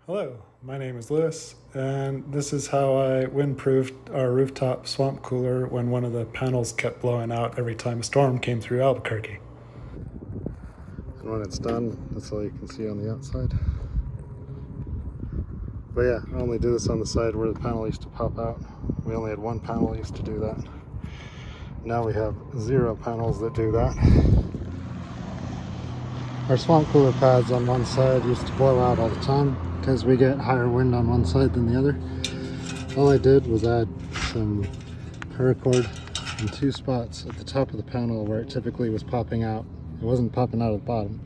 Hello, my name is Lewis, and this is how I windproofed our rooftop swamp cooler when one of the panels kept blowing out every time a storm came through Albuquerque. And when it's done, that's all you can see on the outside. But yeah, I only do this on the side where the panel used to pop out. We only had one panel that used to do that. Now we have 0 panels that do that. Our swamp cooler pads on one side used to blow out all the time because we get higher wind on one side than the other. All I did was add some paracord in 2 spots at the top of the panel where it typically was popping out. It wasn't popping out at the bottom,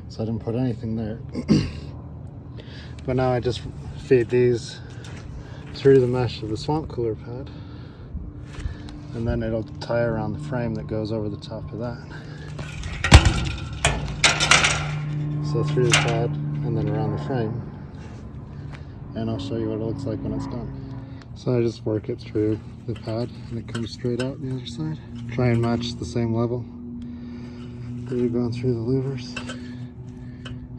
so I didn't put anything there. But now I just feed these through the mesh of the swamp cooler pad, and then it'll tie around the frame that goes over the top of that. So through the pad and then around the frame, and I'll show you what it looks like when it's done. So I just work it through the pad and it comes straight out the other side. Try and match the same level that you're going through the louvers,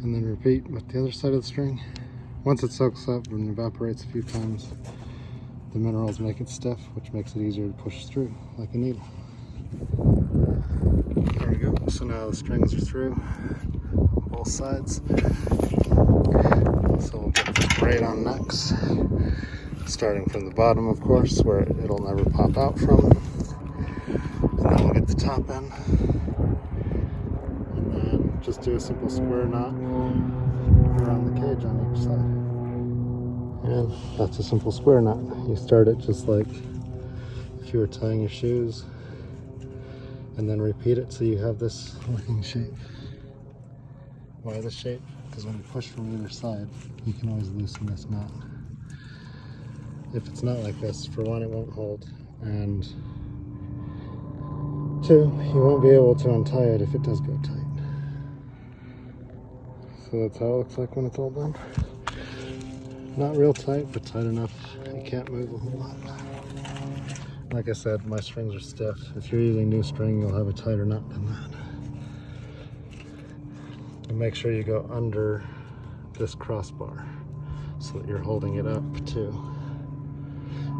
and then repeat with the other side of the string. Once it soaks up and evaporates a few times, the minerals make it stiff, which makes it easier to push through like a needle. There we go. So now the strings are through on both sides. So we'll get this braid on next, starting from the bottom, of course, where it'll never pop out from. And then we'll get the top end, and then just do a simple square knot around the cage on each side. And that's a simple square knot. You start it just like if you were tying your shoes, and then repeat it so you have this looking shape. Why this shape? Because when you push from either side, you can always loosen this knot. If it's not like this, for one, it won't hold, and 2, you won't be able to untie it if it does go tight. So that's how it looks like when it's all done. Not real tight, but tight enough you can't move a whole lot. Like I said, my strings are stiff. If you're using new string, you'll have a tighter knot than that. And make sure you go under this crossbar so that you're holding it up too.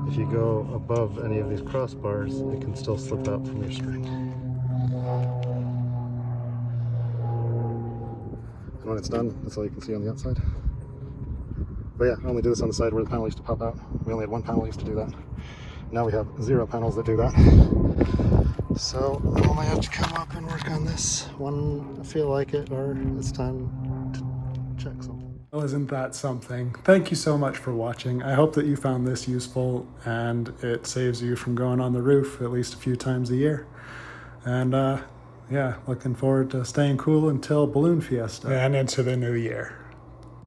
If you go above any of these crossbars, it can still slip out from your string. And when it's done, that's all you can see on the outside. But yeah, I only do this on the side where the panel used to pop out. We only had one panel that used to do that. Now we have 0 panels that do that. So I only have to come up and work on this when I feel like it, or it's time to check something. Well, isn't that something? Thank you so much for watching. I hope that you found this useful and it saves you from going on the roof at least a few times a year. And yeah, looking forward to staying cool until Balloon Fiesta and into the new year.